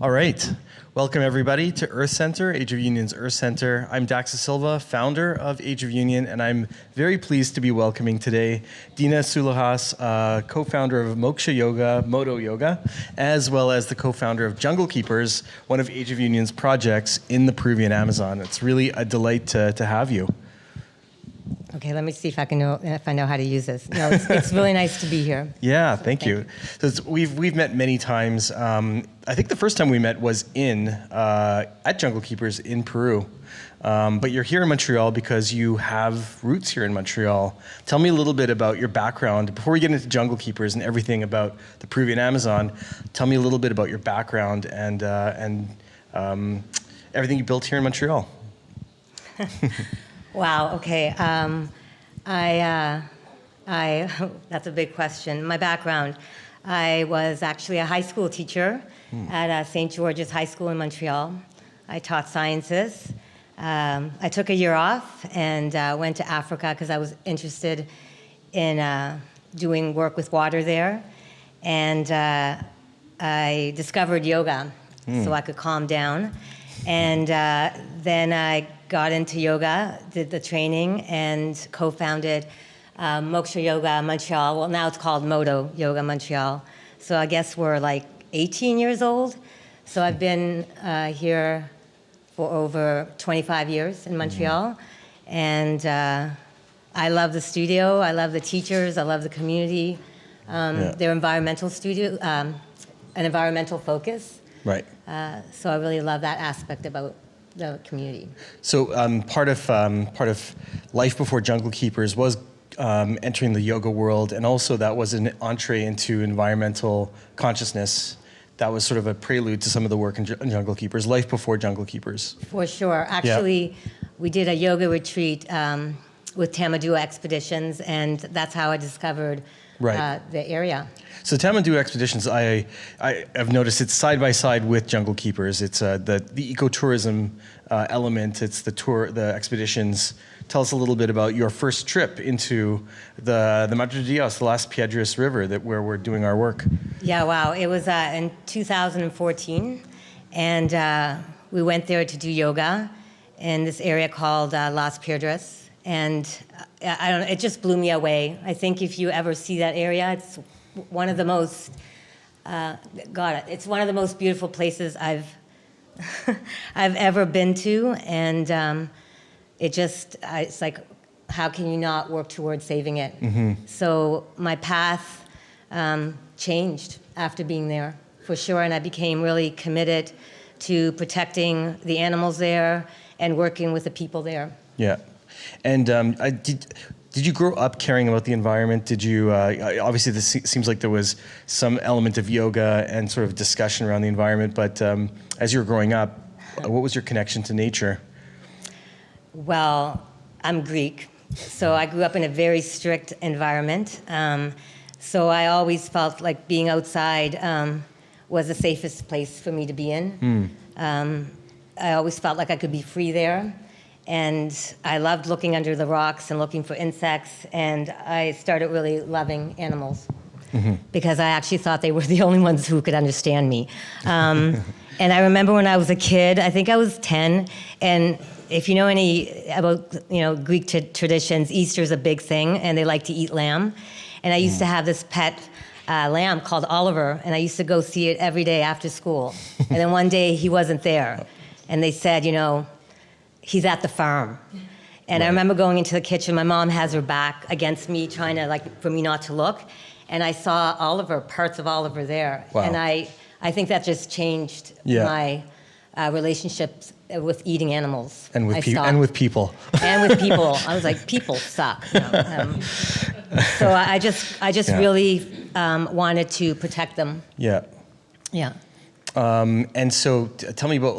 All right. Welcome, everybody, to Earth Center, Age of Union's Earth Center. I'm Dax Dasilva, founder of Age of Union, and I'm very pleased to be welcoming today Dina Tsouluhas, co-founder of Moksha Yoga, Moto Yoga, as well as the co-founder of Junglekeepers, one of Age of Union's projects in the Peruvian Amazon. It's really a delight to have you. Okay, let me see if I know how to use this. No, it's really nice to be here. Yeah, thank you. So we've met many times. I think the first time we met was at Junglekeepers in Peru. But you're here in Montreal because you have roots here in Montreal. Tell me a little bit about your background. Before we get into Junglekeepers and everything about the Peruvian Amazon, tell me a little bit about your background and everything you built here in Montreal. Wow, okay. That's a big question. My background, I was actually a high school teacher at St. George's High School in Montreal. I taught sciences. I took a year off and went to Africa because I was interested in doing work with water there. And I discovered yoga so I could calm down. And then I got into yoga, did the training, and co-founded Moksha Yoga Montreal. Well, now it's called Moto Yoga Montreal. So I guess we're like 18 years old. So I've been here for over 25 years in Montreal. And I love the studio, I love the teachers, I love the community. Their environmental studio, an environmental focus. Right. So I really love that aspect about the community. So part of life before Junglekeepers was entering the yoga world, and also that was an entree into environmental consciousness. That was sort of a prelude to some of the work in Junglekeepers, life before Junglekeepers. For sure. Actually, we did a yoga retreat with Tamadua Expeditions, and that's how I discovered the area. So Tamadua Expeditions, I've noticed it's side by side with Junglekeepers. It's the ecotourism element. It's the expeditions. Tell us a little bit about your first trip into the Madre de Dios, the Las Piedras River, where we're doing our work. Yeah, wow. It was in 2014, and we went there to do yoga in this area called Las Piedras, and I don't know, it just blew me away. I think if you ever see that area, it's one of the most, it's one of the most beautiful places I've ever been to, and it's like, how can you not work towards saving it? Mm-hmm. So my path changed after being there, for sure, and I became really committed to protecting the animals there and working with the people there. Yeah, and Did you grow up caring about the environment? Did you, obviously this seems like there was some element of yoga and sort of discussion around the environment, but as you were growing up, what was your connection to nature? Well, I'm Greek, so I grew up in a very strict environment. So I always felt like being outside was the safest place for me to be in. I always felt like I could be free there. And I loved looking under the rocks and looking for insects, and I started really loving animals because I actually thought they were the only ones who could understand me. And I remember when I was a kid, I think I was 10, and if you know any about Greek traditions, Easter's a big thing, and they like to eat lamb. And I used to have this pet lamb called Oliver, and I used to go see it every day after school. And then one day he wasn't there, and they said, he's at the farm. And I remember going into the kitchen, my mom has her back against me, trying to, for me not to look. And I saw Oliver, parts of Oliver there. Wow. And I think that just changed my relationships with eating animals. And with people. And with people. I was like, people suck. So I just really wanted to protect them. Yeah. Yeah. And so tell me about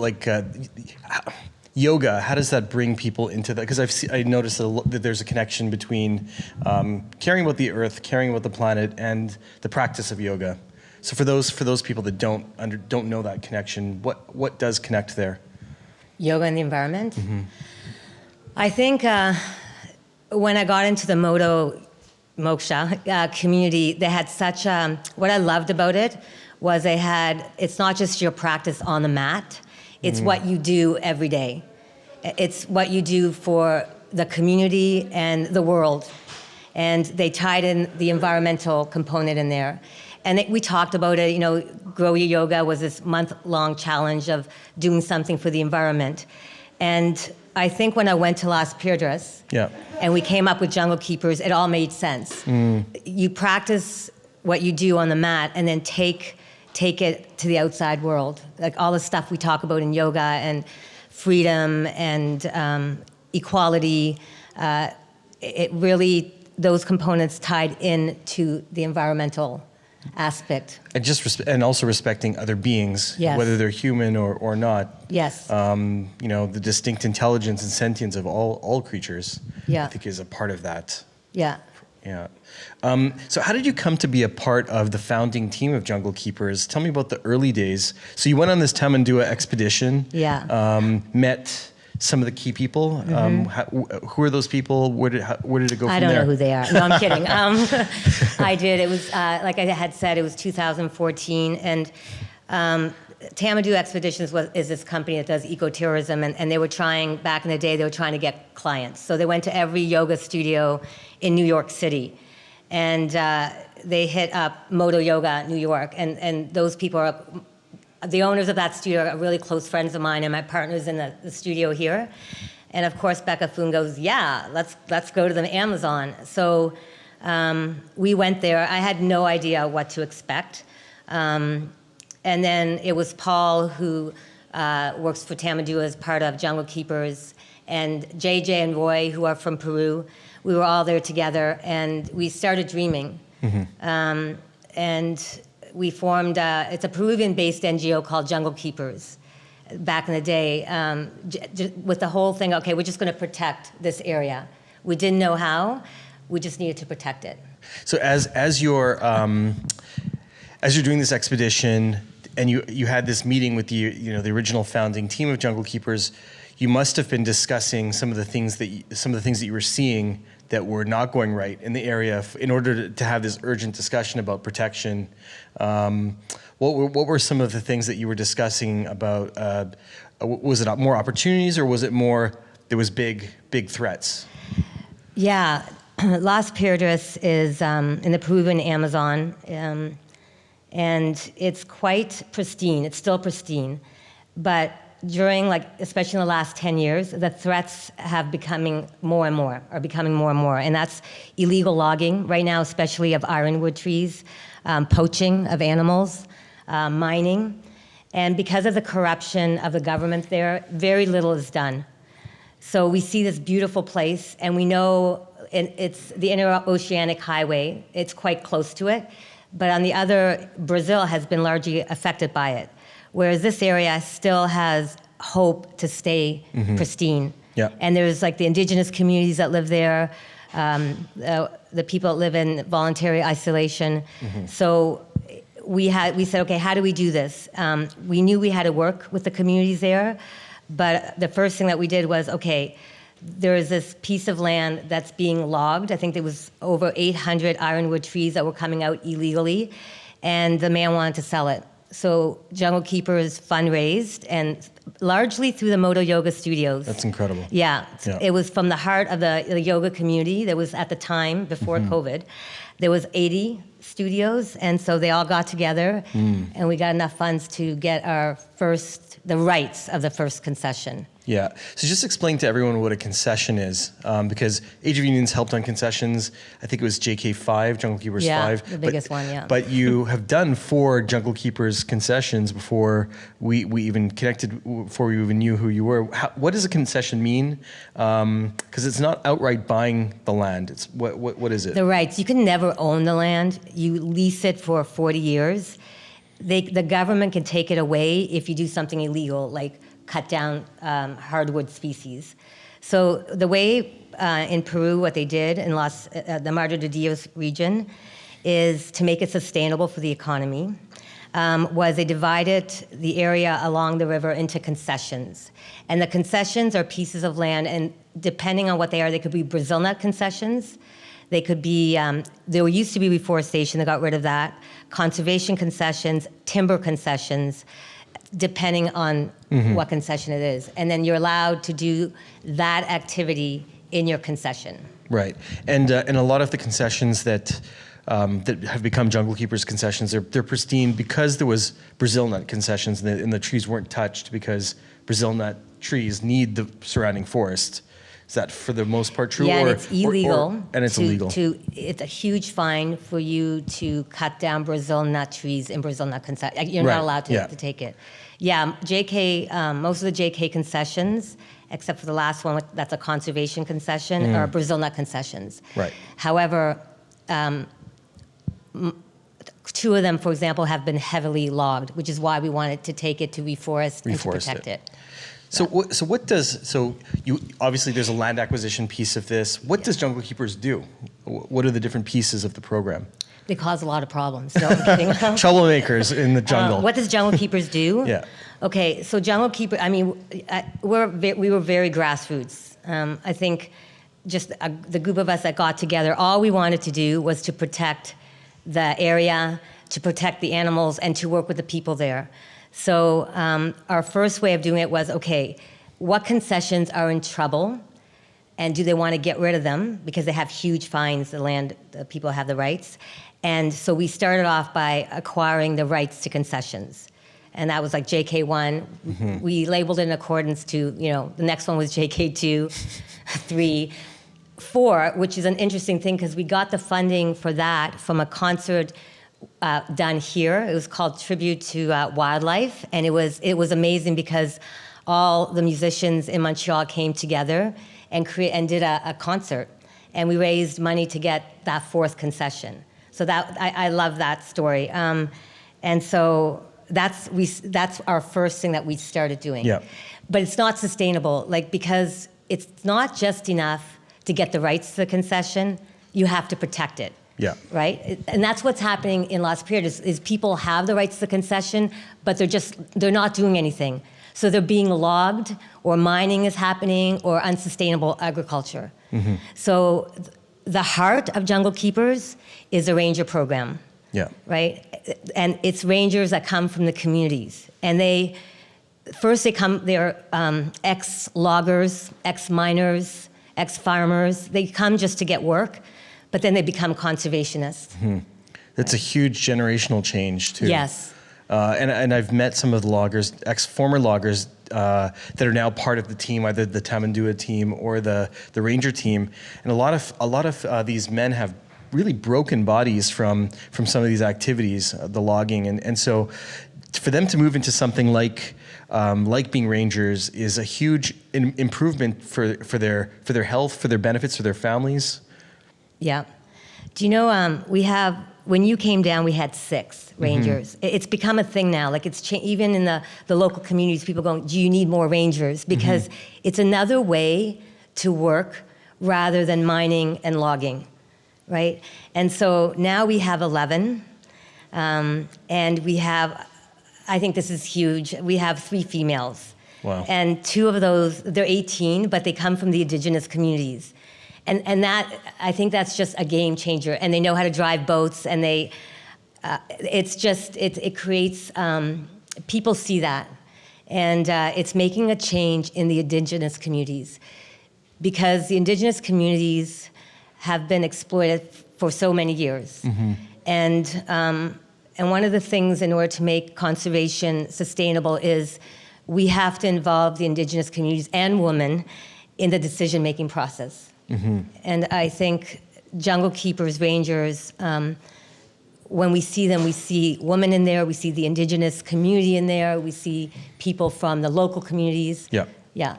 yoga. How does that bring people into that? Because I noticed that there's a connection between caring about the earth, caring about the planet, and the practice of yoga. So for those people that don't know that connection, what does connect there? Yoga and the environment. Mm-hmm. I think when I got into the Moksha community, they had such what I loved about it was it's not just your practice on the mat, it's what you do every day. It's what you do for the community and the world. And they tied in the environmental component in there. And we talked about it, Grow Your Yoga was this month-long challenge of doing something for the environment. And I think when I went to Las Piedras, and we came up with Junglekeepers, it all made sense. You practice what you do on the mat and then take it to the outside world. Like all the stuff we talk about in yoga and freedom and equality, it really, those components tied into the environmental aspect. And also respecting other beings, whether they're human or not. Yes. The distinct intelligence and sentience of all creatures, I think is a part of that. Yeah. Yeah. So how did you come to be a part of the founding team of Junglekeepers? Tell me about the early days. So you went on this Tamandua expedition. Met some of the key people. Who are those people? Where did it go from there? I don't know who they are. No, I'm kidding. I did. It was, like I had said, it was 2014. And Tamandua Expeditions is this company that does ecotourism. And they were trying, back in the day, they were trying to get clients. So they went to every yoga studio in New York City. And they hit up Moksha Yoga, New York. And those people are... The owners of that studio are really close friends of mine, and my partner's in the studio here. And of course, Becca Foon goes, let's go to the Amazon. So we went there. I had no idea what to expect. And then it was Paul, who works for Tamandua as part of Junglekeepers, and JJ and Roy, who are from Peru. We were all there together, and we started dreaming. And we formed, it's a Peruvian-based NGO called Junglekeepers back in the day, with the whole thing, okay, we're just going to protect this area. We didn't know how, we just needed to protect it. So as you're doing this expedition, and you had this meeting with the original founding team of Junglekeepers, you must have been discussing some of the things that you were seeing that were not going right in the area in order to have this urgent discussion about protection. What were some of the things that you were discussing about? Was it more opportunities, or was it more there was big threats? Yeah, Las Piedras is in the Peruvian Amazon, and it's quite pristine. It's still pristine, but during, especially in the last 10 years, the threats have becoming more and more, and that's illegal logging right now, especially of ironwood trees, poaching of animals, mining, and because of the corruption of the government there, very little is done. So we see this beautiful place, and we know it's the interoceanic highway, it's quite close to it, but on the other, Brazil has been largely affected by it. Whereas this area still has hope to stay pristine. Yeah. And there's the indigenous communities that live there, the people that live in voluntary isolation. So we said, okay, how do we do this? We knew we had to work with the communities there, but the first thing that we did was, okay, there is this piece of land that's being logged. I think there was over 800 ironwood trees that were coming out illegally, and the man wanted to sell it. So Junglekeepers fundraised, and largely through the Moksha Yoga studios. That's incredible. Yeah. It was from the heart of the yoga community. There was, at the time, before COVID, there was 80 studios, and so they all got together, and we got enough funds to get the rights of the first concession. Yeah. So just explain to everyone what a concession is, because Age of Unions helped on concessions. I think it was JK5, Junglekeepers 5. The biggest one, yeah. But you have done 4 Junglekeepers concessions before we even connected, before we even knew who you were. What does a concession mean? Because it's not outright buying the land. It's what is it? The rights. You can never own the land. You lease it for 40 years. The government can take it away if you do something illegal, like cut down hardwood species. So the way in Peru, what they did in the Madre de Dios region is to make it sustainable for the economy, was they divided the area along the river into concessions. And the concessions are pieces of land, and depending on what they are, they could be Brazil nut concessions, They could be, there used to be reforestation, they got rid of that, conservation concessions, timber concessions, depending on what concession it is. And then you're allowed to do that activity in your concession. Right, and a lot of the concessions that have become Junglekeepers concessions, they're pristine because there was Brazil nut concessions and the trees weren't touched because Brazil nut trees need the surrounding forest. Is that for the most part true? Yeah, and it's illegal. And it's illegal. It's a huge fine for you to cut down Brazil nut trees in Brazil nut concessions. You're not allowed to take it. Yeah, most of the JK concessions, except for the last one, that's a conservation concession, are Brazil nut concessions. Right. However, two of them, for example, have been heavily logged, which is why we wanted to take it to reforest and to protect it. So you obviously there's a land acquisition piece of this. What does Junglekeepers do? What are the different pieces of the program? They cause a lot of problems. No, I'm kidding. Troublemakers in the jungle. What does Junglekeepers do? Yeah. Okay, so Junglekeepers, I mean, we were very grassroots. I think just the group of us that got together, all we wanted to do was to protect the area, to protect the animals, and to work with the people there. So our first way of doing it was, okay, what concessions are in trouble, and do they want to get rid of them because they have huge fines, the people have the rights. And so we started off by acquiring the rights to concessions. And that was like JK1. We labeled it in accordance to, the next one was JK2, 3, 4, which is an interesting thing because we got the funding for that from a concert done here. It was called Tribute to Wildlife, and it was amazing because all the musicians in Montreal came together and did a concert, and we raised money to get that 4th concession. So that I love that story, and so that's our first thing that we started doing. Yeah. But it's not sustainable, because it's not just enough to get the rights to the concession. You have to protect it. Yeah. Right? And that's what's happening in Las Piedras is people have the rights to the concession, but they're not doing anything. So they're being logged, or mining is happening, or unsustainable agriculture. So the heart of Junglekeepers is a ranger program. Yeah. Right? And it's rangers that come from the communities. And they're ex-loggers, ex-miners, ex-farmers. They come just to get work, but then they become conservationists. That's a huge generational change too. Yes. And I've met some of the loggers, former loggers, that are now part of the team, either the Tamandua team or the ranger team. And a lot of these men have really broken bodies from some of these activities, the logging, and so for them to move into something like being rangers is a huge improvement for their health, for their benefits, for their families. Yeah. Do you know, when you came down, we had 6 rangers. It's become a thing now. Even in the local communities, people going, do you need more rangers? Because it's another way to work rather than mining and logging, right? And so now we have 11, and we have, I think this is huge, we have 3 females. Wow. And 2 of those, they're 18, but they come from the indigenous communities. And that, I think that's just a game changer. And they know how to drive boats, and it creates, people see that. And it's making a change in the indigenous communities, because the indigenous communities have been exploited for so many years. And one of the things in order to make conservation sustainable is we have to involve the indigenous communities and women in the decision-making process. And I think Junglekeepers, rangers, when we see them, we see women in there, we see the indigenous community in there, we see people from the local communities. Yeah. Yeah.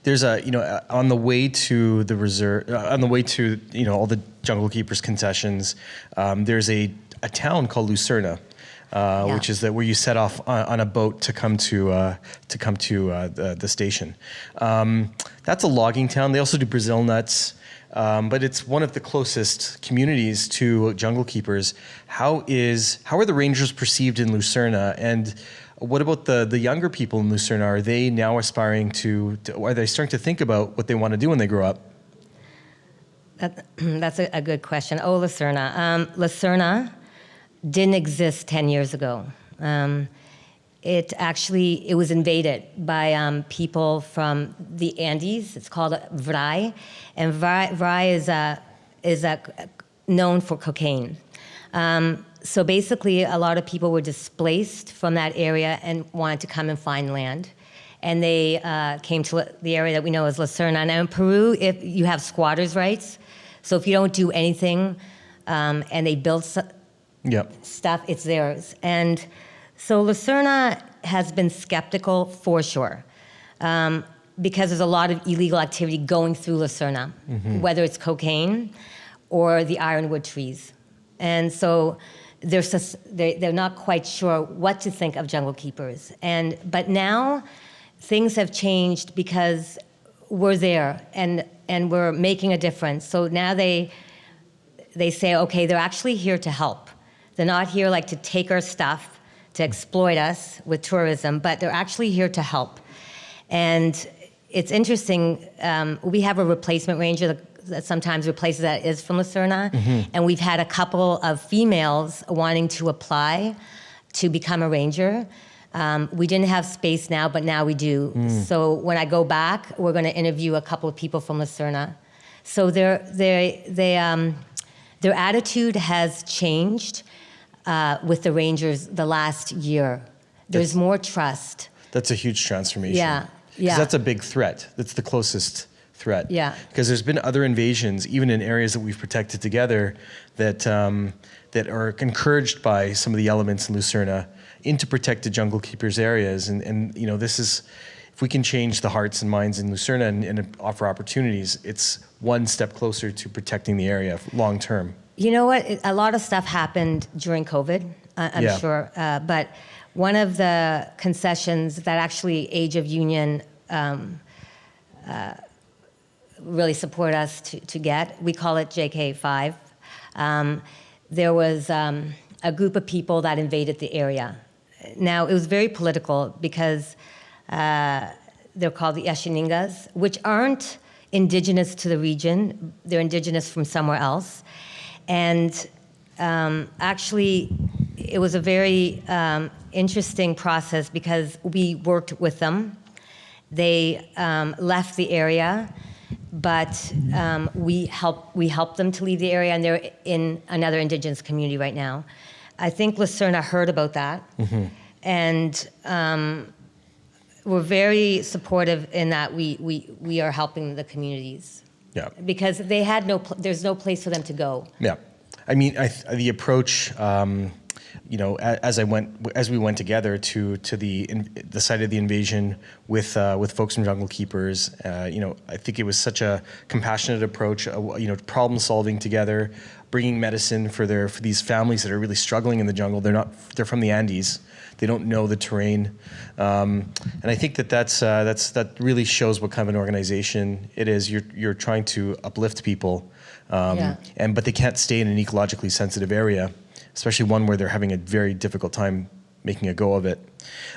There's on the way to the reserve, on the way to, all the Junglekeepers concessions, there's a town called Lucerna, which is where you set off on a boat to come to the station. That's a logging town. They also do Brazil nuts, but it's one of the closest communities to Junglekeepers. How are the rangers perceived in Lucerna, and what about the younger people in Lucerna? Are they now aspiring are they starting to think about what they want to do when they grow up? That's a good question. Oh, Lucerna. Lucerna didn't exist 10 years ago. It was invaded by people from the Andes. It's called Vrai, and Vrai is known for cocaine. So basically, a lot of people were displaced from that area and wanted to come and find land. And they came to the area that we know as Lucerna. Now in Peru, if you have squatters' rights, so if you don't do anything and they build stuff, it's theirs. And so Lucerna has been skeptical for sure, because there's a lot of illegal activity going through Lucerna, whether it's cocaine or the ironwood trees. And so they're not quite sure what to think of Junglekeepers. But now things have changed because we're there and we're making a difference. So now they say, okay, they're actually here to help. They're not here like to take our stuff, to exploit us with tourism, but they're actually here to help. And it's interesting, we have a replacement ranger that sometimes replaces that is from Lucerna, and we've had a couple of females wanting to apply to become a ranger. We didn't have space now, but now we do. So when I go back, we're going to interview a couple of people from Lucerna. So their attitude has changed with the rangers the last year. There's more trust. That's a huge transformation. Yeah. Because that's a big threat. That's the closest threat. Yeah. Because there's been other invasions, even in areas that we've protected together, that are encouraged by some of the elements in Lucerna into protected Junglekeepers areas. And this is, if we can change the hearts and minds in Lucerna and offer opportunities, it's one step closer to protecting the area long term. You know what? A lot of stuff happened during COVID, I'm sure. But one of the concessions that actually Age of Union really support us to get, we call it JK5. There was a group of people that invaded the area. Now, it was very political because they're called the Eshiningas, which aren't indigenous to the region. They're indigenous from somewhere else. And actually, it was a very interesting process because we worked with them. They left the area, but we helped them to leave the area, and they're in another indigenous community right now. I think Lucerna heard about that, and we're very supportive in that we are helping the communities. Yeah. Because they had there's no place for them to go. Yeah. I mean, the approach, as we went together to the site of the invasion with folks from Junglekeepers, I think it was such a compassionate approach, problem solving together, bringing medicine for these families that are really struggling in the jungle. They're from the Andes. They don't know the terrain, and I think that really shows what kind of an organization it is. You're trying to uplift people, but they can't stay in an ecologically sensitive area, especially one where they're having a very difficult time making a go of it.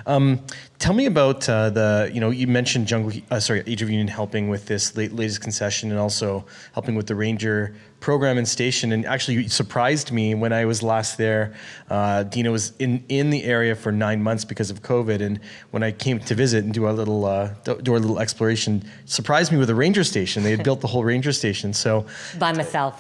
Tell me about you mentioned Age of Union helping with this latest concession and also helping with the ranger program and station. And actually, you surprised me when I was last there. Dina was in the area for 9 months because of COVID, and when I came to visit and do a little exploration, surprised me with a ranger station. They had built the whole ranger station. So by myself.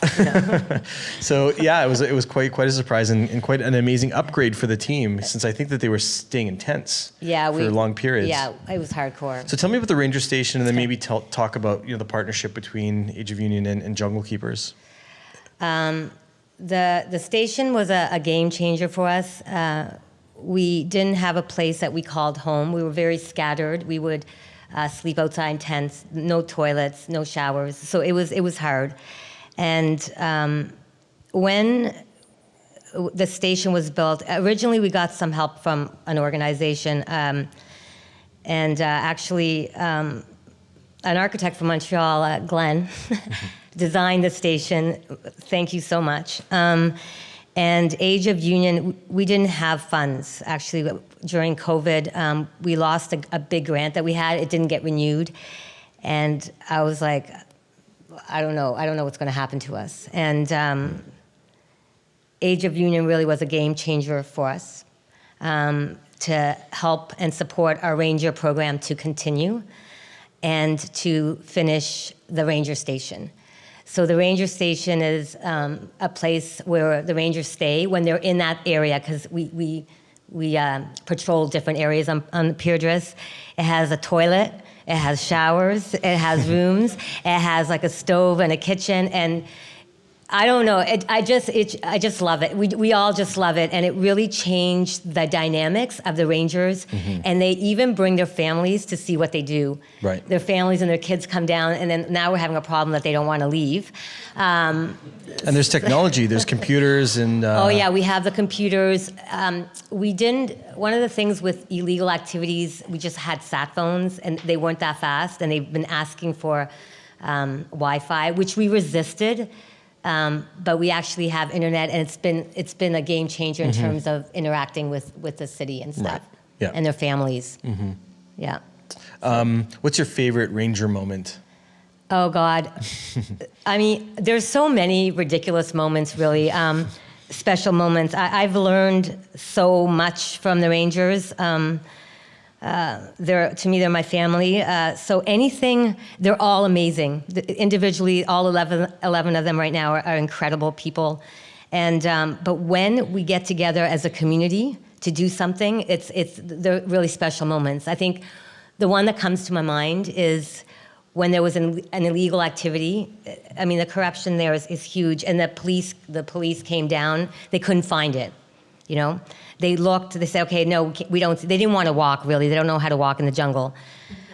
So yeah, it was quite a surprise and quite an amazing upgrade for the team, since I think that they were staying in tents for long periods. Yeah, it was hardcore. So tell me about the ranger station, and then maybe talk about the partnership between Age of Union and Junglekeepers. The station was a game changer for us. We didn't have a place that we called home. We were very scattered. We would sleep outside in tents, no toilets, no showers. So it was hard. And when the station was built, originally we got some help from an organization, and actually an architect from Montreal, Glenn, designed the station. Thank you so much. And Age of Union, we didn't have funds. Actually, during COVID, we lost a big grant that we had. It didn't get renewed. And I was like, I don't know what's going to happen to us. And Age of Union really was a game changer for us to help and support our ranger program to continue and to finish the ranger station. So the ranger station is a place where the rangers stay when they're in that area, because we patrol different areas on the Pier Dress. It has a toilet, it has showers, it has rooms, it has like a stove and a kitchen, and I don't know. I just love it. We all just love it, and it really changed the dynamics of the Rangers. Mm-hmm. And they even bring their families to see what they do. Right. Their families and their kids come down, and then now we're having a problem that they don't want to leave. And there's technology. There's computers and. Oh yeah, we have the computers. We didn't. One of the things with illegal activities, we just had sat phones, and they weren't that fast, and they've been asking for Wi-Fi, which we resisted. But we actually have internet, and it's been a game changer in terms of interacting with the city and stuff, right. Yeah. And their families. Mm-hmm. Yeah. What's your favorite ranger moment? Oh God, I mean, there's so many ridiculous moments, really, special moments. I've learned so much from the Rangers. To me, they're my family. So anything, they're all amazing. Individually, all 11 of them right now are incredible people. And but when we get together as a community to do something, they're really special moments. I think the one that comes to my mind is when there was an illegal activity. I mean, the corruption there is huge, and the police came down. They couldn't find it. You know, they looked, they said, okay, no, we don't, they didn't want to walk, really. They don't know how to walk in the jungle.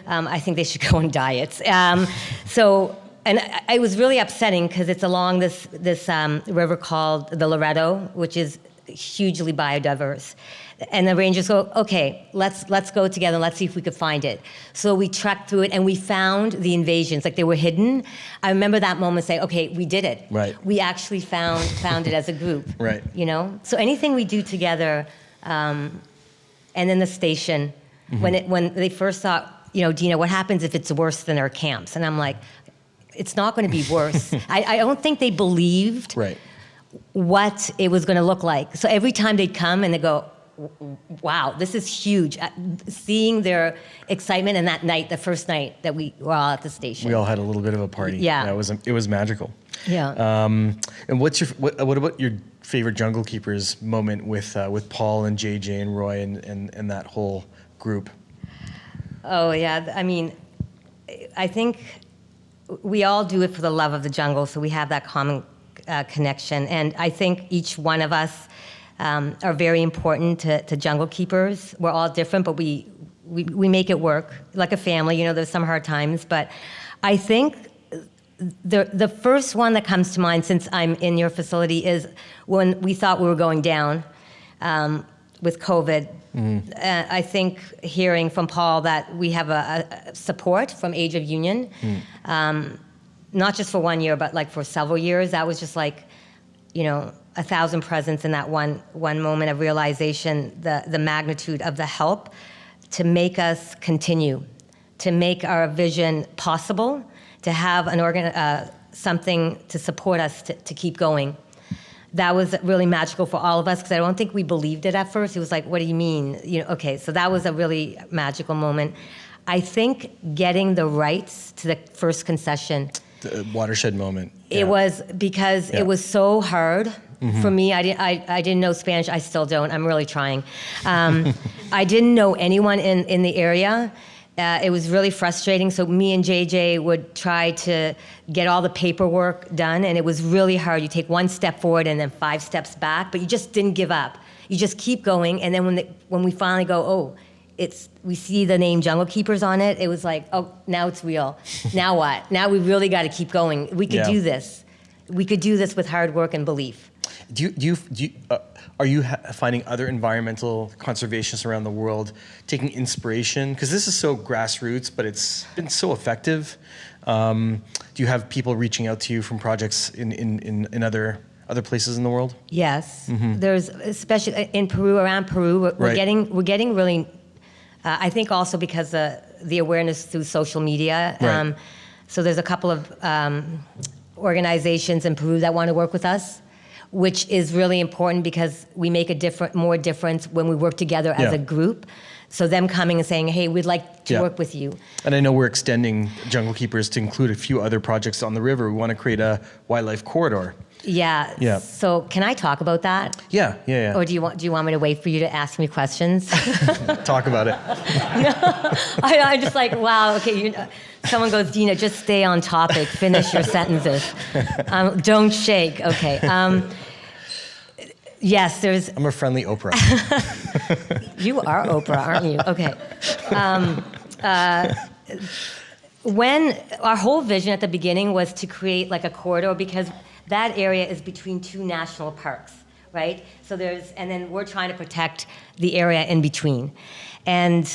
I think they should go on diets. And it was really upsetting because it's along this river called the Loretto, which is hugely biodiverse. And the Rangers go, okay, let's go together, let's see if we could find it. So we trekked through it, and we found the invasions, like they were hidden. I remember that moment saying, okay, we did it. Right. We actually found it as a group. Right. You know? So anything we do together, and then the station, mm-hmm. when they first thought, you know, Dina, what happens if it's worse than our camps? And I'm like, it's not going to be worse. I don't think they believed right. what it was going to look like. So every time they'd come and they go, wow, this is huge. Seeing their excitement, and that night, the first night that we were all at the station. We all had a little bit of a party. Yeah. It was magical. Yeah. And what about your favorite Junglekeepers moment with Paul and JJ and Roy and that whole group? Oh, yeah. I mean, I think we all do it for the love of the jungle, so we have that common connection. And I think each one of us are very important to Junglekeepers. We're all different, but we make it work like a family. You know, there's some hard times, but I think the first one that comes to mind, since I'm in your facility, is when we thought we were going down with COVID. Mm-hmm. I think hearing from Paul that we have a support from Age of Union, not just for 1 year, but like for several years. That was just like, you know, 1,000 presents in that one moment of realization, the magnitude of the help to make us continue, to make our vision possible, to have something to support us to keep going. That was really magical for all of us, because I don't think we believed it at first. It was like, what do you mean? You know, okay, so that was a really magical moment. I think getting the rights to the first concession. The watershed moment. Yeah. It was because it was so hard. Mm-hmm. For me, I didn't know Spanish. I still don't. I'm really trying. I didn't know anyone in the area. It was really frustrating. So me and JJ would try to get all the paperwork done, and it was really hard. You take one step forward and then 5 steps back, but you just didn't give up. You just keep going, and then when we finally go, we see the name Junglekeepers on it. It was like, oh, now it's real. Now what? Now we really got to keep going. We could do this. We could do this with hard work and belief. Are you finding other environmental conservationists around the world taking inspiration? Because this is so grassroots, but it's been so effective. Do you have people reaching out to you from projects in other places in the world? Yes, mm-hmm. There's, especially in Peru, around Peru, we're getting really. I think also because the awareness through social media. Right. So there's a couple of organizations in Peru that want to work with us, which is really important because we make more difference when we work together as a group. So them coming and saying, hey, we'd like to work with you. And I know we're extending Junglekeepers to include a few other projects on the river. We want to create a wildlife corridor. Yeah. So can I talk about that? Yeah. Or do you want me to wait for you to ask me questions? Talk about it. No, I'm just like, wow, okay. Someone goes, Dina, just stay on topic. Finish your sentences. Don't shake. Okay. Yes, there's... I'm a friendly Oprah. You are Oprah, aren't you? Okay. When our whole vision at the beginning was to create like a corridor, because that area is between two national parks, right? And then we're trying to protect the area in between. And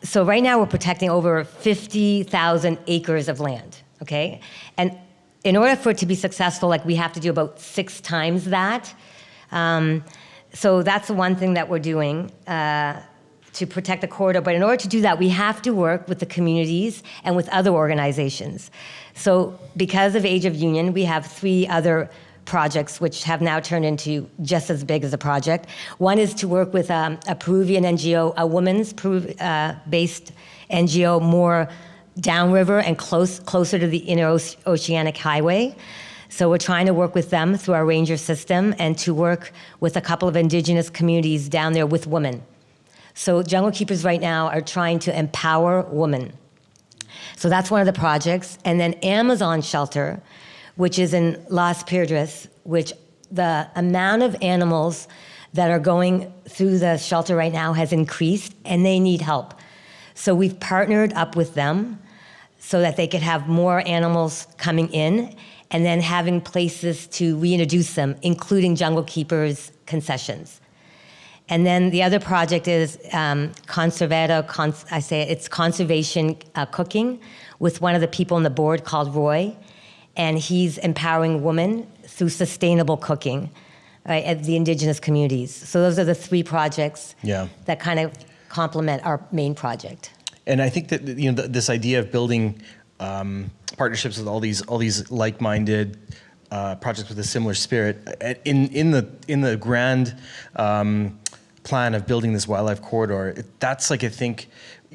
so right now we're protecting over 50,000 acres of land, okay? And in order for it to be successful, like we have to do about 6 times that. So that's the one thing that we're doing to protect the corridor. But in order to do that, we have to work with the communities and with other organizations. So because of Age of Union, we have 3 other projects which have now turned into just as big as a project. One is to work with a Peruvian NGO, a women's based NGO, more downriver and closer to the interoceanic highway. So we're trying to work with them through our ranger system and to work with a couple of indigenous communities down there with women. So Junglekeepers right now are trying to empower women. So that's one of the projects. And then Amazon Shelter, which is in Las Piedras, which the amount of animals that are going through the shelter right now has increased, and they need help. So we've partnered up with them so that they could have more animals coming in and then having places to reintroduce them, including Junglekeepers concessions. And then the other project is it's conservation cooking with one of the people on the board called Roy, and he's empowering women through sustainable cooking, right, at the indigenous communities. So those are the 3 projects that kind of complement our main project. And I think that this idea of building partnerships with all these like-minded projects with a similar spirit in the grand plan of building this wildlife corridor, that's like, I think,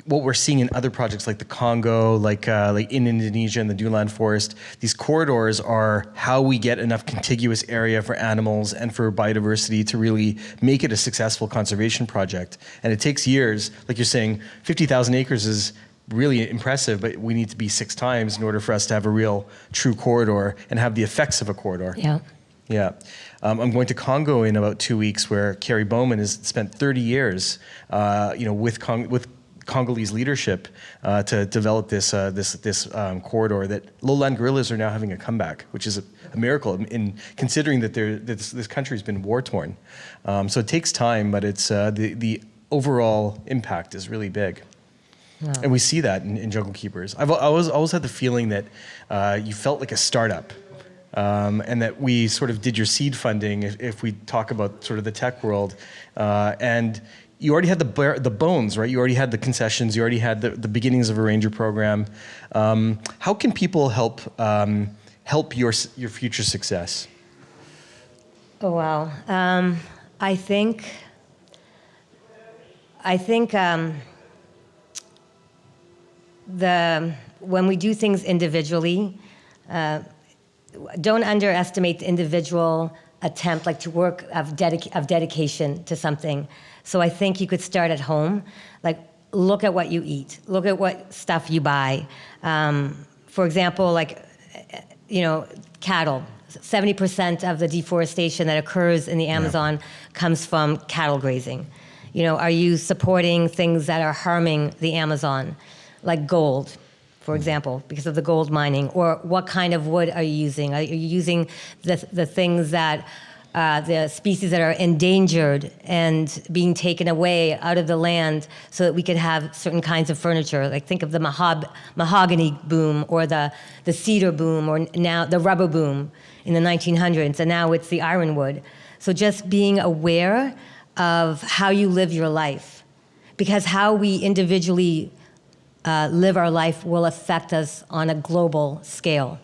what we're seeing in other projects like the Congo, like in Indonesia and the Duneland Forest. These corridors are how we get enough contiguous area for animals and for biodiversity to really make it a successful conservation project. And it takes years. Like you're saying, 50,000 acres is really impressive, but we need to be 6 times in order for us to have a real true corridor and have the effects of a corridor. Yeah. I'm going to Congo in about 2 weeks, where Carrie Bowman has spent 30 years, with Congolese leadership to develop this corridor. That lowland gorillas are now having a comeback, which is a miracle in considering that this country's been war torn. So it takes time, but it's the overall impact is really big. Wow. And we see that in Junglekeepers. I've always had the feeling that you felt like a startup. And that we sort of did your seed funding, if we talk about sort of the tech world, and you already had the bones, right? You already had the concessions, you already had the beginnings of a ranger program. How can people help your future success? Oh wow, I think when we do things individually. Don't underestimate the individual attempt, like to work of dedication to something. So I think you could start at home. Like, look at what you eat. Look at what stuff you buy. For example, cattle. 70% of the deforestation that occurs in the Amazon comes from cattle grazing. Are you supporting things that are harming the Amazon, like gold? For example, because of the gold mining, or what kind of wood are you using? Are you using the things that, the species that are endangered and being taken away out of the land so that we could have certain kinds of furniture? Like think of the mahogany boom, or the cedar boom, or now the rubber boom in the 1900s, and now it's the ironwood. So just being aware of how you live your life, because how we individually live our life will affect us on a global scale.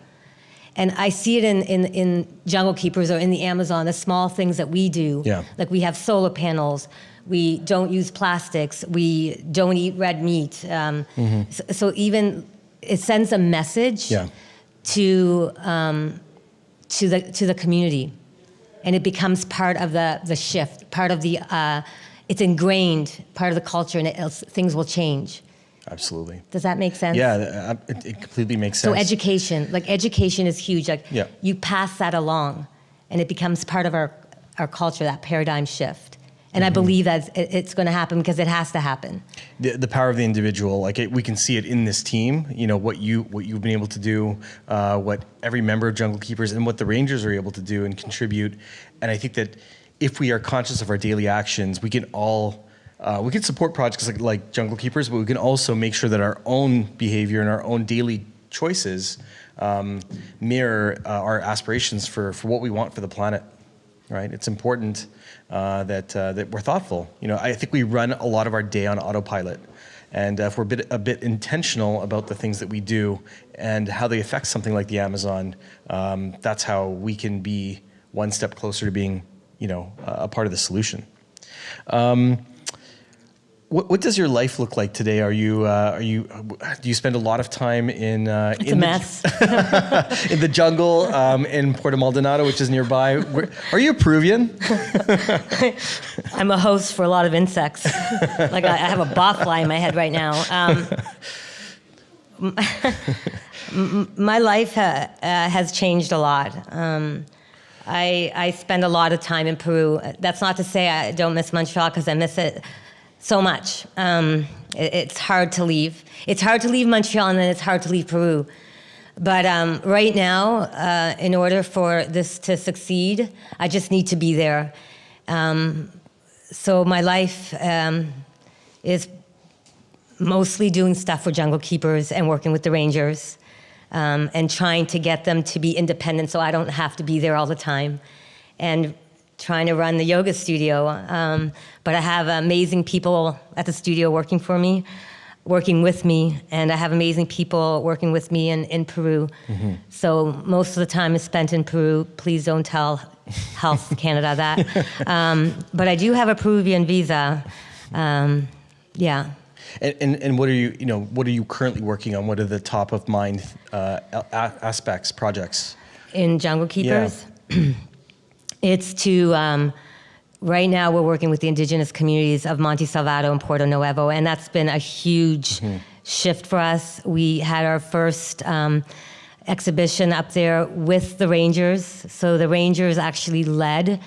And I see it in Junglekeepers or in the Amazon, the small things that we do. Yeah. Like we have solar panels, we don't use plastics, we don't eat red meat. So even it sends a message to the community, and it becomes part of the shift, part of the it's ingrained, part of the culture, and things will change. Absolutely. Does that make sense? Yeah, it completely makes sense. So education is huge. Like you pass that along, and it becomes part of our culture, that paradigm shift. And I believe that it's going to happen because it has to happen. The power of the individual, like we can see it in this team. You know what you've been able to do, what every member of Junglekeepers and what the Rangers are able to do and contribute. And I think that if we are conscious of our daily actions, we can all. We can support projects like Junglekeepers, but we can also make sure that our own behavior and our own daily choices mirror our aspirations for what we want for the planet. Right? It's important that we're thoughtful. You know, I think we run a lot of our day on autopilot, and if we're a bit intentional about the things that we do and how they affect something like the Amazon, that's how we can be one step closer to being, a part of the solution. What does your life look like today? Do you spend a lot of time in it's a mess. In the jungle in Puerto Maldonado, which is nearby? Are you a Peruvian? I'm a host for a lot of insects. Like I have a botfly in my head right now. My life has changed a lot. I spend a lot of time in Peru. That's not to say I don't miss Montreal, because I miss it so much. It's hard to leave. It's hard to leave Montreal, and then it's hard to leave Peru. But right now, in order for this to succeed, I just need to be there. So my life is mostly doing stuff for Junglekeepers and working with the Rangers, and trying to get them to be independent so I don't have to be there all the time, and trying to run the yoga studio. But I have amazing people at the studio working with me, and I have amazing people working with me in Peru. Mm-hmm. So most of the time is spent in Peru. Please don't tell Health Canada that. But I do have a Peruvian visa. Yeah. And what are you currently working on? What are the top of mind aspects, projects? In Junglekeepers? Yeah. It's to, right now we're working with the indigenous communities of Monte Salvado and Puerto Nuevo, and that's been a huge shift for us. We had our first exhibition up there with the Rangers. So the Rangers actually led.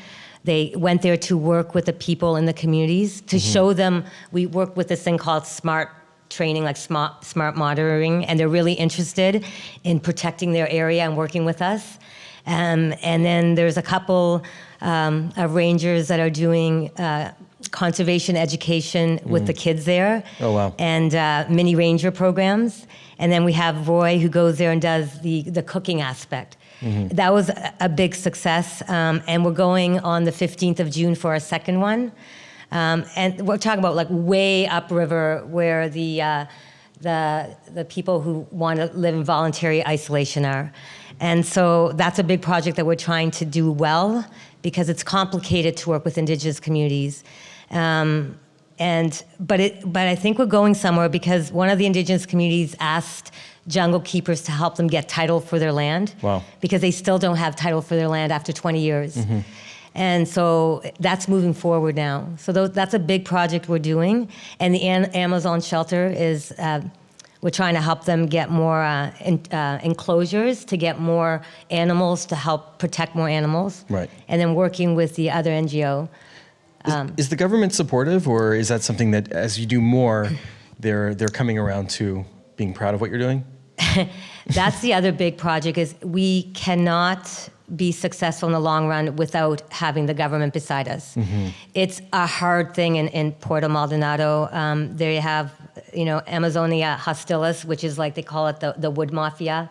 They went there to work with the people in the communities to show them. We work with this thing called SMART training, like smart monitoring, and they're really interested in protecting their area and working with us. And then there's a couple of rangers that are doing conservation education with the kids there. Oh, wow. And mini ranger programs. And then we have Roy, who goes there and does the cooking aspect. Mm-hmm. That was a big success. And we're going on the 15th of June for our second one. And we're talking about like way upriver, where the people who want to live in voluntary isolation are. And so that's a big project that we're trying to do well, because it's complicated to work with indigenous communities. But I think we're going somewhere, because one of the indigenous communities asked Junglekeepers to help them get title for their land. Wow. Because they still don't have title for their land after 20 years. Mm-hmm. And so that's moving forward now. So that's a big project we're doing. And the Amazon shelter is... we're trying to help them get more enclosures to get more animals, to help protect more animals. Right. And then working with the other NGO. Is the government supportive, or is that something that, as you do more, they're coming around to being proud of what you're doing? That's the other big project, is we cannot be successful in the long run without having the government beside us. Mm-hmm. It's a hard thing in Puerto Maldonado. They have, Amazonia hostilis, which is like they call it the wood mafia.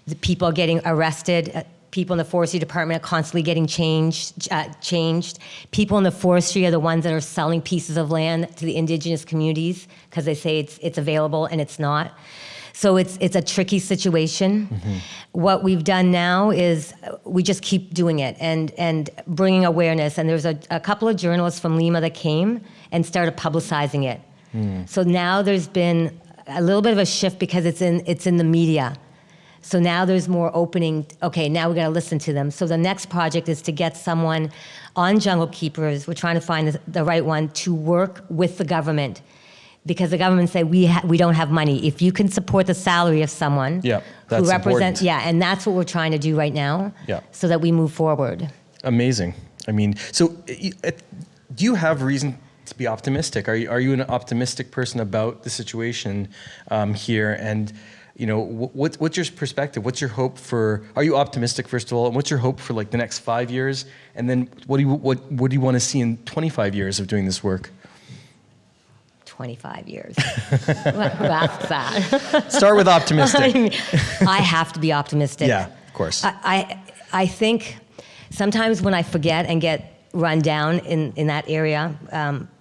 The people getting arrested, people in the forestry department are constantly getting changed. People in the forestry are the ones that are selling pieces of land to the indigenous communities because they say it's available and it's not. So it's a tricky situation. What we've done now is we just keep doing it and bringing awareness. And there's a couple of journalists from Lima that came and started publicizing it. So now there's been a little bit of a shift because it's in the media. So now there's more opening. Okay, now we got to listen to them. So the next project is to get someone on Junglekeepers. We're trying to find the right one to work with the government, because the government say we don't have money. If you can support the salary of someone that's who represents, important. and that's what we're trying to do right now. So that we move forward. Amazing. I mean, so do you have reason to be optimistic? Are you an optimistic person about the situation here? And what's your perspective? What's your hope for? Are you optimistic, first of all? And what's your hope for like the next 5 years? And then what do you want to see in 25 years of doing this work? 25 years. Who asks that? Start with optimistic. I have to be optimistic. Yeah, of course. I think sometimes when I forget and get run down in that area,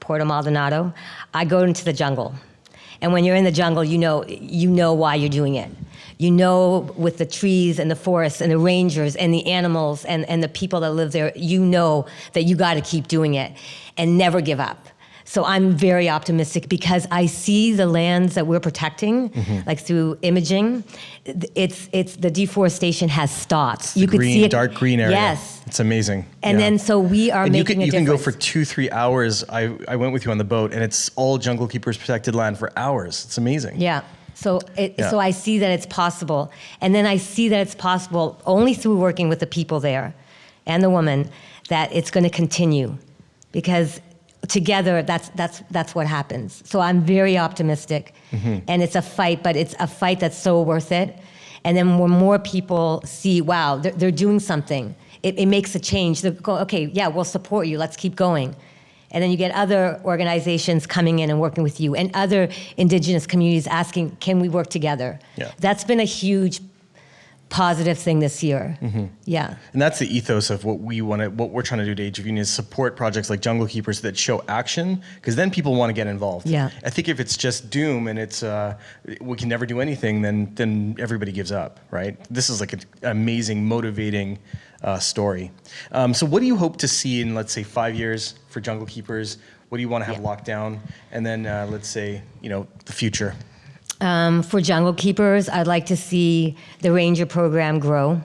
Puerto Maldonado, I go into the jungle. And when you're in the jungle, you know why you're doing it. You know, with the trees and the forests and the rangers and the animals and the people that live there, you know that you got to keep doing it and never give up. So I'm very optimistic because I see the lands that we're protecting, like through imaging. It's the deforestation has stopped. You could see it, dark green area. Yes, it's amazing. And then so we are making a difference. You can go for 2-3 hours. I went with you on the boat, and it's all Junglekeepers protected land for hours. It's amazing. Yeah. So I see that it's possible, and then I see that it's possible only through working with the people there, and the woman, that it's going to continue, because together, that's what happens. So I'm very optimistic, and it's a fight, but it's a fight that's so worth it. And then when more people see, wow, they're doing something, it makes a change. They go, okay, yeah, we'll support you. Let's keep going. And then you get other organizations coming in and working with you, and other indigenous communities asking, can we work together? Yeah. That's been a huge positive thing this year. Yeah. And that's the ethos of what we're trying to do at Age of Union, is support projects like Junglekeepers that show action, because then people want to get involved. Yeah. I think if it's just doom and it's we can never do anything, then everybody gives up, right? This is like an amazing, motivating story. So what do you hope to see in, let's say, 5 years for Junglekeepers? What do you want to have locked down? And then let's say, the future. For Junglekeepers, I'd like to see the ranger program grow.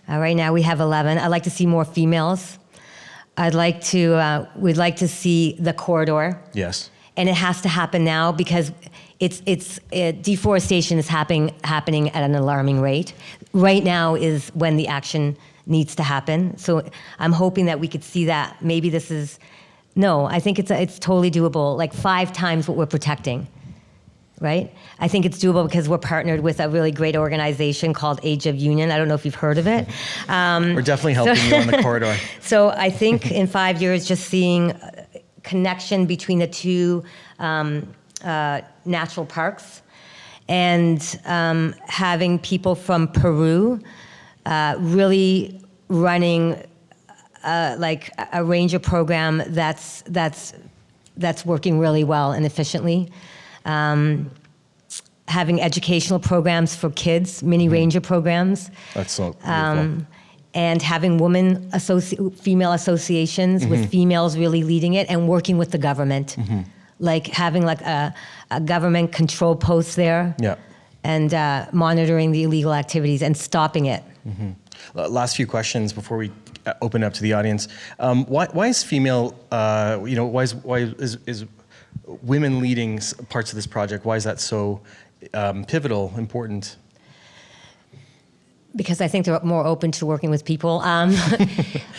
Right now we have 11. I'd like to see more females. We'd like to see the corridor. Yes. And it has to happen now, because deforestation is happening at an alarming rate. Right now is when the action needs to happen. So I'm hoping that we could see that. Maybe I think it's totally doable, like 5 times what we're protecting. Right? I think it's doable because we're partnered with a really great organization called Age of Union. I don't know if you've heard of it. We're definitely helping you on the corridor. So I think in 5 years, just seeing connection between the two natural parks, and having people from Peru really running like a ranger program that's working really well and efficiently. Having educational programs for kids, mini ranger programs. That's so beautiful. And having female associations with females really leading it, and working with the government. Like having like a government control post there. Yeah. And monitoring the illegal activities and stopping it. Last few questions before we open up to the audience. Why is female, why is women leading parts of this project, why is that so pivotal, important? Because I think they're more open to working with people.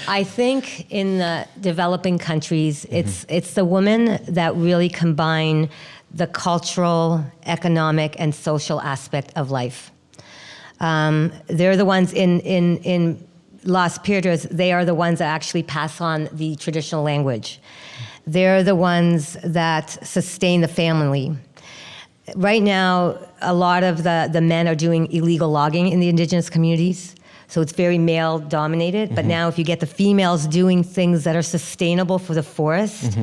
I think in the developing countries, it's the women that really combine the cultural, economic, and social aspect of life. They're the ones in Las Piedras, they are the ones that actually pass on the traditional language. They're the ones that sustain the family. Right now, a lot of the men are doing illegal logging in the indigenous communities. So it's very male dominated. But now if you get the females doing things that are sustainable for the forest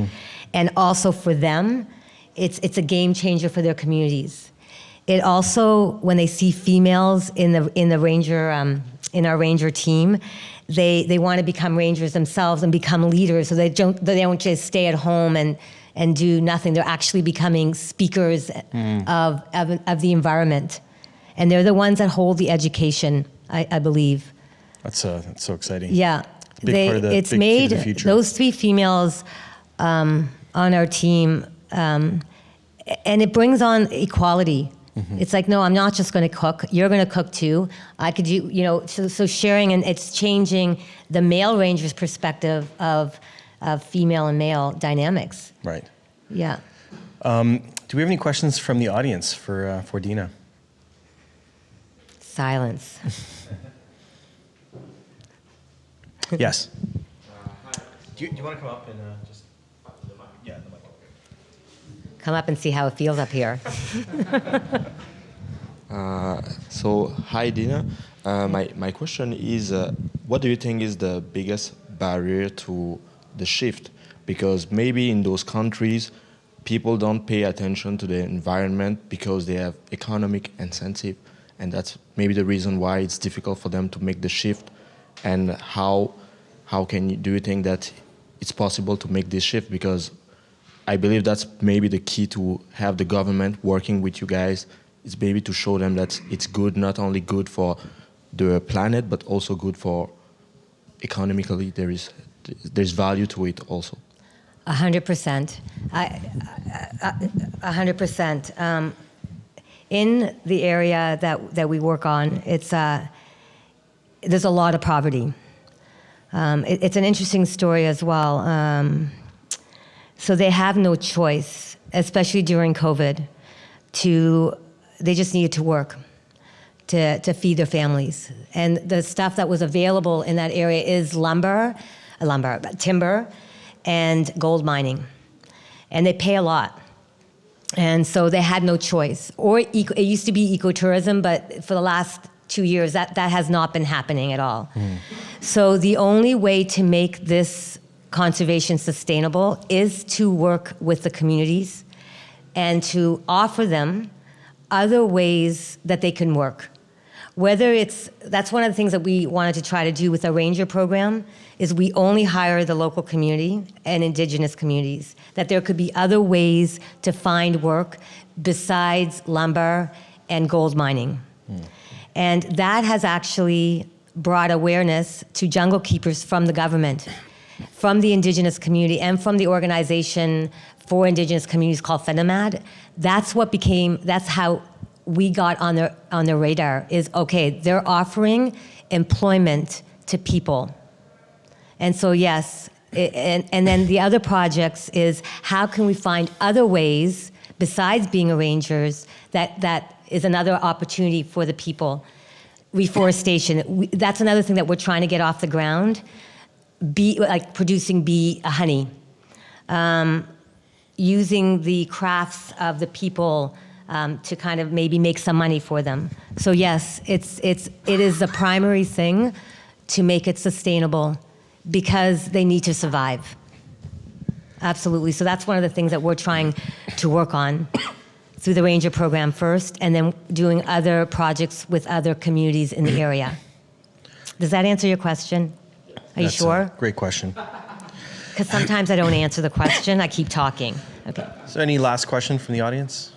and also for them, it's a game changer for their communities. It also, when they see females in the ranger in our ranger team, they want to become rangers themselves and become leaders. So they don't just stay at home and do nothing. They're actually becoming speakers of the environment, and they're the ones that hold the education. I believe. That's so exciting. Yeah, It's made those 3 females on our team, and it brings on equality. It's like, no, I'm not just going to cook. You're going to cook too. I could do, so sharing, and it's changing the male ranger's perspective of female and male dynamics. Right. Yeah. Do we have any questions from the audience for Dina? Silence. Yes. Hi. Do you want to come up and just... the mic? Yeah, the mic. Come up and see how it feels up here. So, hi, Dina. My question is, what do you think is the biggest barrier to the shift? Because maybe in those countries, people don't pay attention to the environment because they have economic incentive, and that's maybe the reason why it's difficult for them to make the shift. And how do you think that it's possible to make this shift? Because I believe that's maybe the key to have the government working with you guys. It's maybe to show them that it's good, not only good for the planet, but also good for economically. There's value to it also. 100%. 100%. In the area that we work on, there's a lot of poverty. It's an interesting story as well. So they have no choice, especially during COVID, they just needed to work to feed their families. And the stuff that was available in that area is timber, and gold mining. And they pay a lot. And so they had no choice. Or it used to be ecotourism, but for the last 2 years, that has not been happening at all. So the only way to make this conservation sustainable is to work with the communities and to offer them other ways that they can work. That's one of the things that we wanted to try to do with our ranger program, is we only hire the local community and indigenous communities, that there could be other ways to find work besides lumber and gold mining. And that has actually brought awareness to Junglekeepers from the government, from the indigenous community, and from the organization for indigenous communities called FENIMAD. That's how we got on their radar, is, okay, they're offering employment to people. And so, yes, and then the other projects is, how can we find other ways, besides being rangers, that is another opportunity for the people. Reforestation, that's another thing that we're trying to get off the ground. Producing bee honey. Using the crafts of the people to kind of maybe make some money for them. So yes, it is the primary thing to make it sustainable, because they need to survive. Absolutely. So that's one of the things that we're trying to work on through the Ranger program first, and then doing other projects with other communities in the area. Does that answer your question? Are you sure? Great question. Because sometimes I don't answer the question, I keep talking. Okay. So any last question from the audience?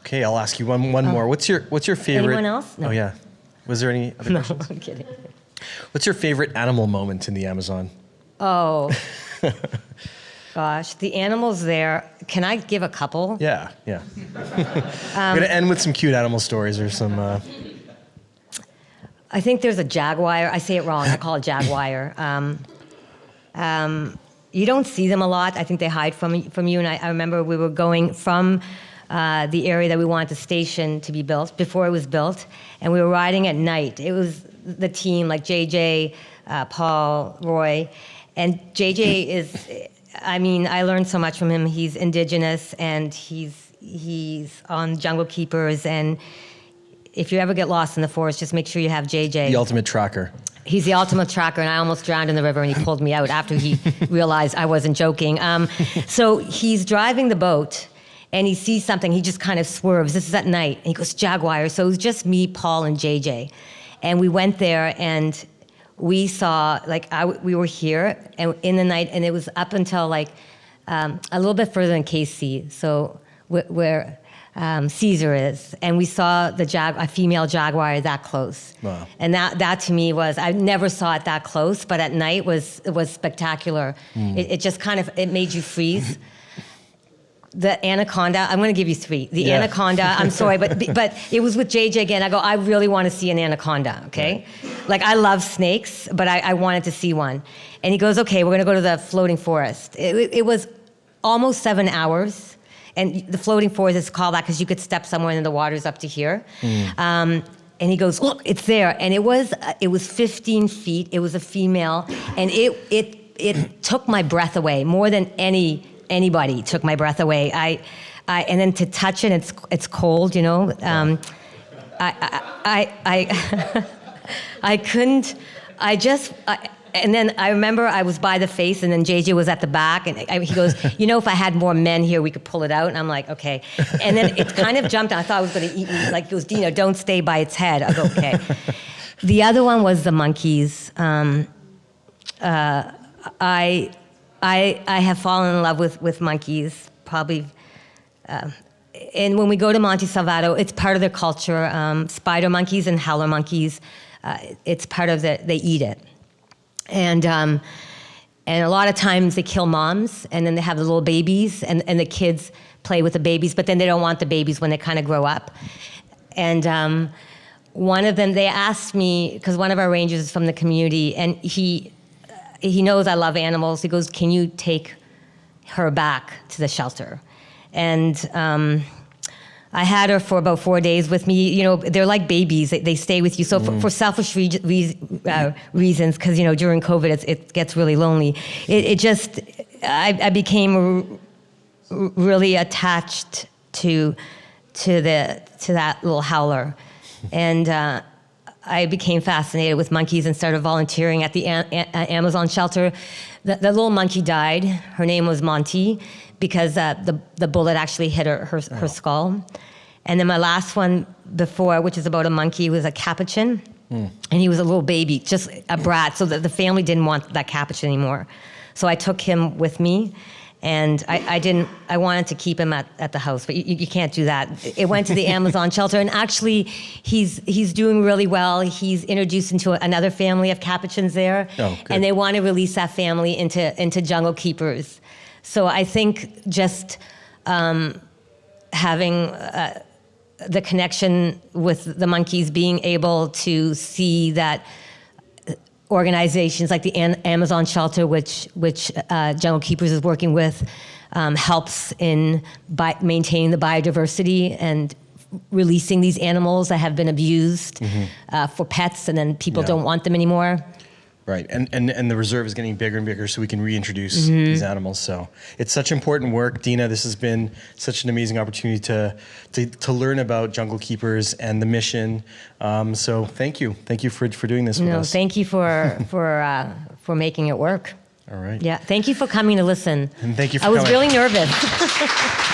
Okay, I'll ask you one more. What's your favorite? Anyone else? No. Oh yeah. Was there any other questions? No, I'm kidding. What's your favorite animal moment in the Amazon? Oh, gosh, the animals there. Can I give a couple? Yeah. We're gonna end with some cute animal stories or some. I think there's a jaguar. I say it wrong. I call it jaguar. You don't see them a lot. I think they hide from you. And I remember we were going from the area that we wanted the station to be built, before it was built, and we were riding at night. It was the team, like JJ, Paul, Roy, and JJ is, I learned so much from him. He's indigenous, and he's on Junglekeepers, and if you ever get lost in the forest, just make sure you have JJ. The ultimate tracker. He's the ultimate tracker, and I almost drowned in the river, and he pulled me out after he realized I wasn't joking. So he's driving the boat, and he sees something. He just kind of swerves. This is at night. And he goes, jaguar. So it was just me, Paul, and JJ. And we went there, and we saw, we were here and in the night, and it was up until, a little bit further than KC, so where Caesar is. And we saw a female jaguar that close. Wow. And that to me was, I never saw it that close, but at night it was spectacular. It just kind of, it made you freeze. The anaconda, I'm going to give you three. The anaconda, I'm sorry, but it was with JJ again. I go, I really want to see an anaconda, okay? Right. I love snakes, but I wanted to see one. And he goes, okay, we're going to go to the floating forest. It was almost 7 hours. And the floating forest is called that because you could step somewhere and the water's up to here. And he goes, look, it's there. And it was 15 feet. It was a female. And it took my breath away more than anybody took my breath away. And then to touch it, it's cold, you know. I couldn't. And then I remember I was by the face, and then JJ was at the back, and he goes, you know, if I had more men here, we could pull it out. And I'm like, okay. And then it kind of jumped. I thought it was going to eat me. Like, he goes, Dina, don't stay by its head. I go, okay. The other one was the monkeys. I have fallen in love with monkeys, probably. And when we go to Monte Salvato, it's part of their culture. Spider monkeys and howler monkeys, it's part of they eat it. And a lot of times they kill moms, and then they have the little babies, and the kids play with the babies, but then they don't want the babies when they kind of grow up. And one of them, they asked me, because one of our rangers is from the community, and he knows I love animals. He goes, can you take her back to the shelter? And I had her for about 4 days with me. You know, they're like babies. They stay with you. So for selfish reasons, because, you know, during COVID, it gets really lonely. I became really attached to that little howler. And I became fascinated with monkeys and started volunteering at the Amazon shelter. The little monkey died. Her name was Monty, because the bullet actually hit her skull. And then my last one before, which is about a monkey, was a capuchin. And he was a little baby, just a brat. So the family didn't want that capuchin anymore. So I took him with me. And I wanted to keep him at the house, but you can't do that. It went to the Amazon shelter, and actually he's doing really well. He's introduced into another family of capuchins there. Oh, good. And they want to release that family into Junglekeepers. So I think just having the connection with the monkeys, being able to see that organizations like the Amazon shelter, which Junglekeepers is working with, helps in maintaining the biodiversity and releasing these animals that have been abused for pets, and then people don't want them anymore. Right, and the reserve is getting bigger and bigger, so we can reintroduce these animals. So it's such important work, Dina. This has been such an amazing opportunity to learn about Junglekeepers and the mission. So thank you for doing this with us. Thank you for making it work. All right. Yeah, thank you for coming to listen. And thank you for coming. I was coming. really nervous.